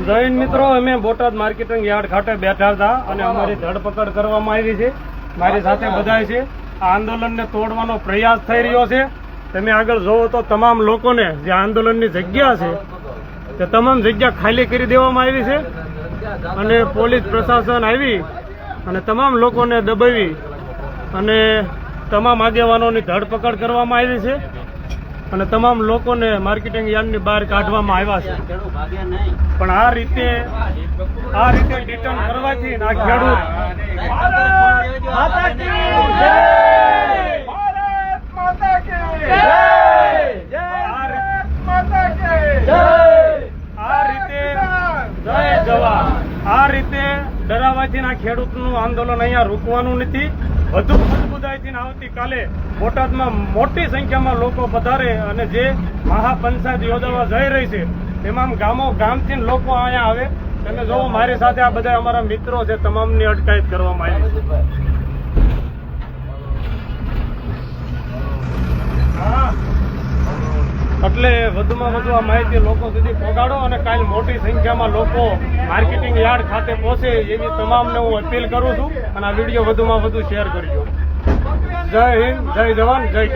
જય હિન્દ મિત્રો, અમે બોટાદ માર્કેટિંગ યાર્ડ ખાતે બેઠા હતા અને અમારી ધરપકડ કરવામાં આવી છે. મારી સાથે બધા છે. આ આંદોલનને તોડવાનો પ્રયાસ થઈ રહ્યો છે. તમે આગળ જોવો તો તમામ લોકોને જે આંદોલનની જગ્યા છે તે તમામ જગ્યા ખાલી કરી દેવામાં આવી છે અને પોલીસ પ્રશાસન આવી અને તમામ લોકોને દબાવી અને તમામ આગેવાનોની ધરપકડ કરવામાં આવી છે અને તમામ લોકોને માર્કેટિંગ યાર્ડની બહાર કાઢવામાં આવ્યા છે. પણ આ રીતે ડિટેન કરવાથી આ ખેડૂત આ રીતે ડરાવાથી આ ખેડૂતનું આંદોલન અહીંયા રૂકવાનું નથી. વધુ મજબૂતાઈથી આવતીકાલે બોટાદમાં મોટી સંખ્યામાં લોકો પધારે અને જે મહાપંચાયત યોજવા જઈ રહી છે તમામ ગામથી લોકો અહીંયા આવે. તમે જોવો મારી સાથે આ બધા અમારા મિત્રો છે, તમામની અટકાયત કરવામાં આવી છે. એટલે વધુમાં વધુ આ માહિતી લોકો સુધી પહોંચાડો અને કાલ મોટી સંખ્યામાં લોકો માર્કેટિંગ યાર્ડ ખાતે પહોંચે એવી તમામને હું અપીલ કરું છું અને આ વિડીયો વધુમાં વધુ શેર કરજો. જય હિન્દ, જય જવાન, જય